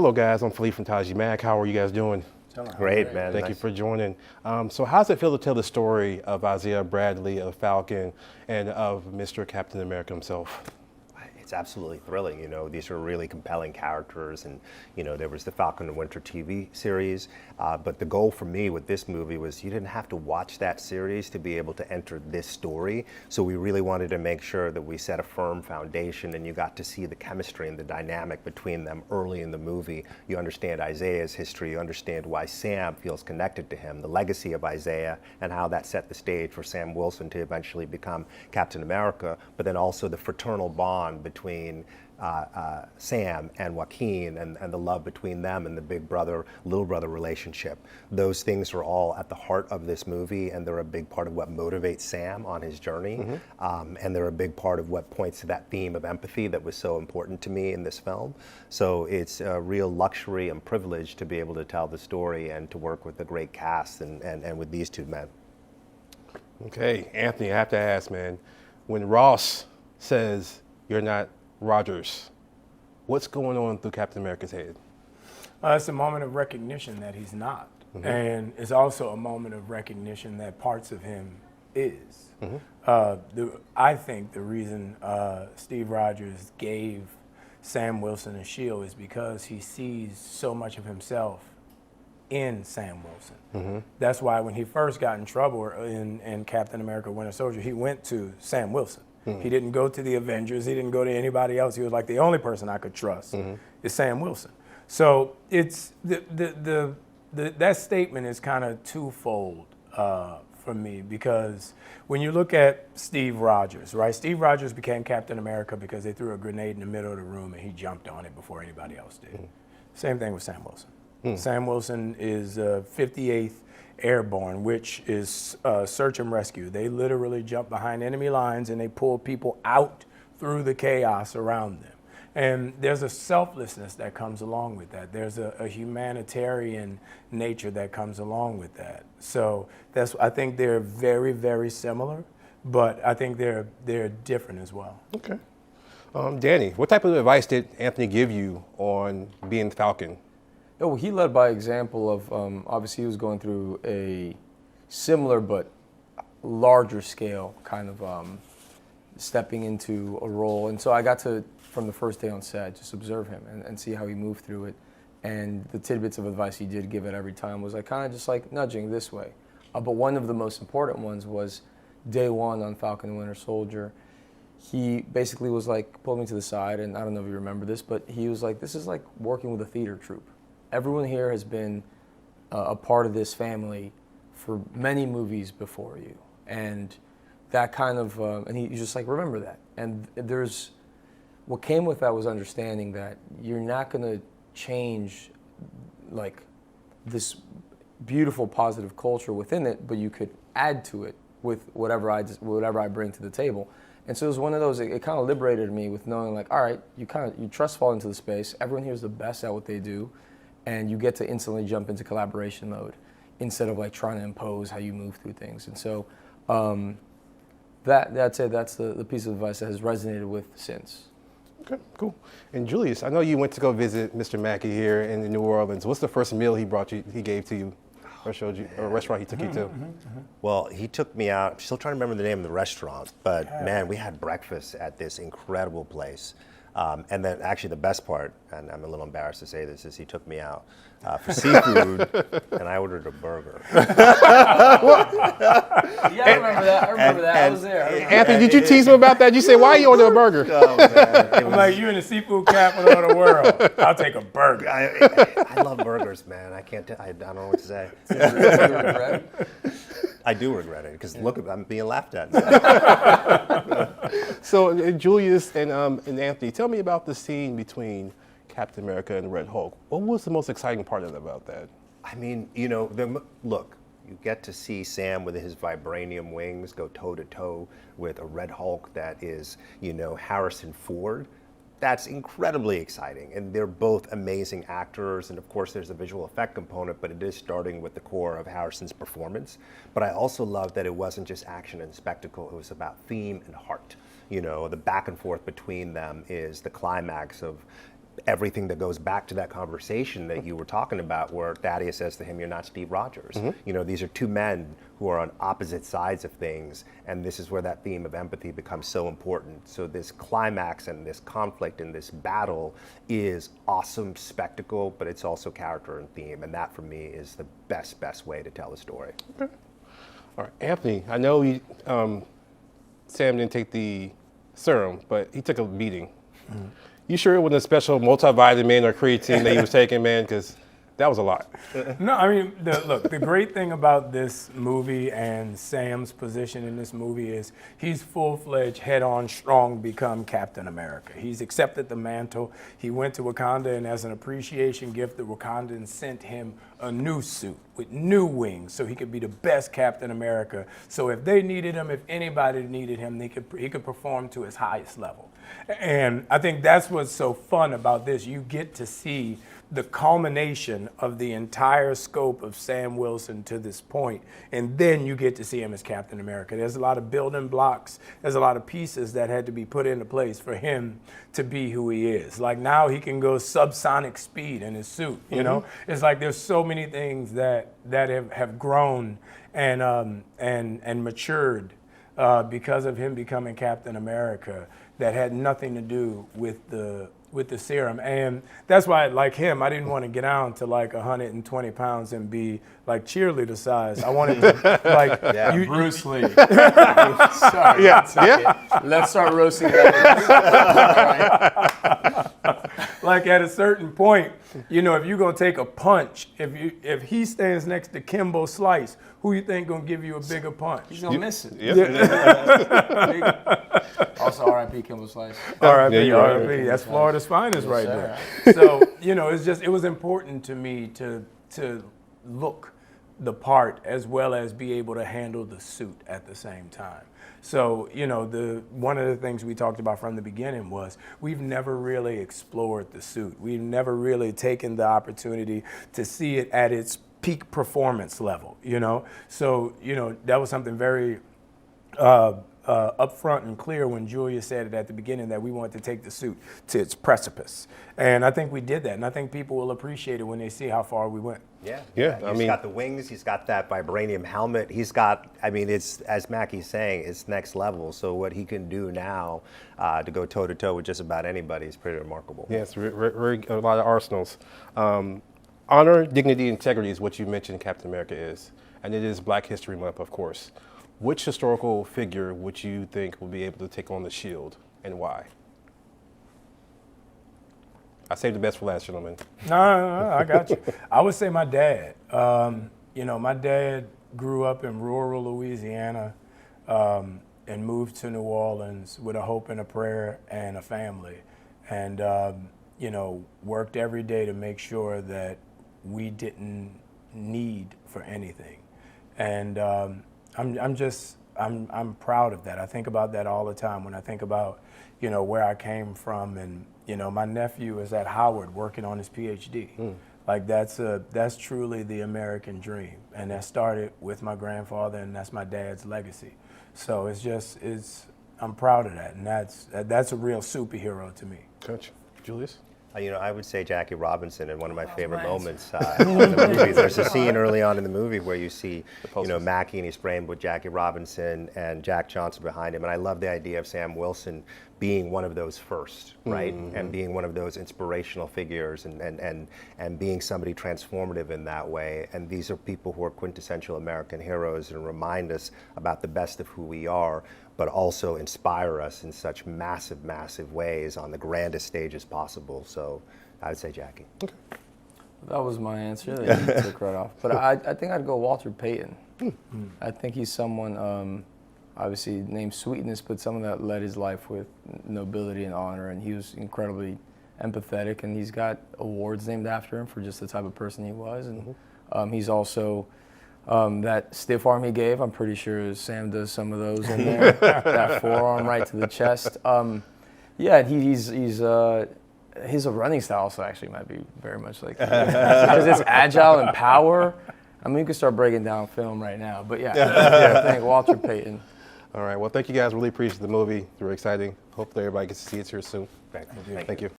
Hello guys, I'm Philippe from Taji Mag. How are you guys doing? Great, man. Thank you for joining. So how does it feel to tell the story of Isaiah Bradley, of Falcon, and of Mr. Captain America himself? It's absolutely thrilling. You know, these are really compelling characters, and you know, there was the Falcon and Winter TV series. But the goal for me with this movie was you didn't have to watch that series to be able to enter this story. So we really wanted to make sure that we set a firm foundation, and you got to see the chemistry and the dynamic between them early in the movie. You understand Isaiah's history. You understand why Sam feels connected to him, the legacy of Isaiah, and how that set the stage for Sam Wilson to eventually become Captain America. But then also the fraternal bond between Sam and Joaquin, and the love between them, and the big brother, little brother relationship. Those things are all at the heart of this movie, and they're a big part of what motivates Sam on his journey. And they're a big part of what points to that theme of empathy that was so important to me in this film. So it's a real luxury and privilege to be able to tell the story and to work with a great cast and with these two men. Okay, Anthony, I have to ask, man, when Ross says you're not Rogers, what's going on through Captain America's head? It's a moment of recognition that he's not. And it's also a moment of recognition that parts of him is. I think the reason Steve Rogers gave Sam Wilson a shield is because he sees so much of himself in Sam Wilson. That's why when he first got in trouble in Captain America Winter Soldier, he went to Sam Wilson. He didn't go to the Avengers. He didn't go to anybody else. He was like, the only person I could trust is Sam Wilson. So it's that statement is kind of twofold for me, because when you look at Steve Rogers, right? Steve Rogers became Captain America because they threw a grenade in the middle of the room and he jumped on it before anybody else did. Same thing with Sam Wilson. Sam Wilson is 58th Airborne, which is search and rescue. They literally jump behind enemy lines and they pull people out through the chaos around them. And there's a selflessness that comes along with that. There's a humanitarian nature that comes along with that. So I think they're very, very similar, but I think they're different as well. Okay. Danny, what type of advice did Anthony give you on being Falcon? Oh, he led by example of, obviously he was going through a similar but larger scale kind of stepping into a role. And so I got to, from the first day on set, just observe him and see how he moved through it. And the tidbits of advice he did give at every time was like kind of just like nudging this way. But one of the most important ones was day one on Falcon and Winter Soldier. He basically was like, pulled me to the side, and I don't know if you remember this, but he was like, this is like working with a theater troupe. Everyone here has been a part of this family for many movies before you. And that kind of, and he's just like, remember that. And what came with that was understanding that you're not going to change like this beautiful positive culture within it, but you could add to it with whatever I bring to the table. And so it was one of those, it kind of liberated me with knowing like, all right, you trust fall into the space. Everyone here is the best at what they do. And you get to instantly jump into collaboration mode instead of like trying to impose how you move through things. And so that's it. That's the piece of advice that has resonated with since. Okay, cool. And Julius, I know you went to go visit Mr. Mackie here in New Orleans. What's the first meal he gave to you, or showed you, or restaurant he took you to? Well, he took me out. I'm still trying to remember the name of the restaurant, but man, we had breakfast at this incredible place. And then actually the best part, and I'm a little embarrassed to say this, is he took me out for seafood and I ordered a burger. Yeah, I remember that. I was there. Anthony, did you tease him about that? You say, why you order a burger? Oh, man. I'm like, you in the seafood capital of the world. I'll take a burger. I love burgers, man. I don't know what to say. I do regret it, because look, I'm being laughed at. So Julius and Anthony, tell me about the scene between Captain America and Red Hulk. What was the most exciting part about that? I mean, you know, look, you get to see Sam with his vibranium wings go toe-to-toe with a Red Hulk that is, you know, Harrison Ford. That's incredibly exciting, and they're both amazing actors, and of course there's a visual effect component, but it is starting with the core of Harrison's performance. But I also love that it wasn't just action and spectacle, it was about theme and heart. You know, the back and forth between them is the climax of everything that goes back to that conversation that you were talking about, where Thaddeus says to him, "You're not Steve Rogers." You know, these are two men who are on opposite sides of things, and this is where that theme of empathy becomes so important. So this climax and this conflict and this battle is awesome spectacle, but it's also character and theme, and that for me is the best way to tell a story. Okay. All right, Anthony, I know you, Sam didn't take the serum, but he took a beating. You sure it wasn't a special multivitamin or creatine that he was taking, man? Because that was a lot. No, I mean, look, the great thing about this movie and Sam's position in this movie is he's full-fledged, head-on, strong, become Captain America. He's accepted the mantle. He went to Wakanda, and as an appreciation gift, the Wakandans sent him a new suit with new wings so he could be the best Captain America. So if they needed him, if anybody needed him, he could perform to his highest level. And I think that's what's so fun about this. You get to see the culmination of the entire scope of Sam Wilson to this point, and then you get to see him as Captain America. There's a lot of building blocks, there's a lot of pieces that had to be put into place for him to be who he is. Like now he can go subsonic speed in his suit, you know? It's like there's so many things that have grown and matured because of him becoming Captain America that had nothing to do with the serum. And that's why, like him, I didn't want to get down to like 120 pounds and be like cheerleader size. I wanted to like Bruce Lee. Sorry. Let's start roasting that. like at a certain point, you know, if you're gonna take a punch, if he stands next to Kimbo Slice, who you think gonna give you a bigger punch? He's gonna miss it. Yep. Also, R.I.P. Kimball Slice. R.I.P. Yeah, you're right. R.I.P. That's Florida's finest right sir. there. So, you know, it was important to me to look the part as well as be able to handle the suit at the same time. So, you know, one of the things we talked about from the beginning was we've never really explored the suit. We've never really taken the opportunity to see it at its peak performance level, you know? So, you know, that was something very upfront and clear when Julius said it at the beginning that we wanted to take the suit to its precipice. And I think we did that. And I think people will appreciate it when they see how far we went. Yeah, I He's mean- got the wings, he's got that vibranium helmet, he's got, I mean, it's, as Mackie's saying, it's next level. So what he can do now to go toe-to-toe with just about anybody is pretty remarkable. Yes, a lot of arsenals. Honor, dignity, integrity is what you mentioned Captain America is. And it is Black History Month, of course. Which historical figure would you think will be able to take on the shield and why? I saved the best for last, gentlemen. No, I got you. I would say my dad. You know, my dad grew up in rural Louisiana and moved to New Orleans with a hope and a prayer and a family. And, you know, worked every day to make sure that we didn't need for anything. And I'm proud of that. I think about that all the time when I think about, you know, where I came from. And, you know, my nephew is at Howard working on his PhD. Like that's truly the American dream. And that started with my grandfather, and that's my dad's legacy. So I'm proud of that. And that's a real superhero to me. Coach, Julius? You know, I would say Jackie Robinson in one of my favorite moments in the movie. There's a scene early on in the movie where you see, you know, Mackie and he's framed with Jackie Robinson and Jack Johnson behind him. And I love the idea of Sam Wilson being one of those first, right? And being one of those inspirational figures and being somebody transformative in that way. And these are people who are quintessential American heroes and remind us about the best of who we are, but also inspire us in such massive, massive ways on the grandest stages possible. So I would say Jackie. Okay. That was my answer that you took right off. But I think I'd go Walter Payton. I think he's someone, obviously named Sweetness, but someone that led his life with nobility and honor, and he was incredibly empathetic, and he's got awards named after him for just the type of person he was. And he's also that stiff arm he gave, I'm pretty sure Sam does some of those in there. That forearm right to the chest. Yeah, his running style also actually might be very much like because it's agile and power. I mean, you can start breaking down film right now, but I think Walter Payton. All right, well, thank you guys. Really appreciate the movie. It's very exciting. Hopefully everybody gets to see it here soon. Thank you. Thank you.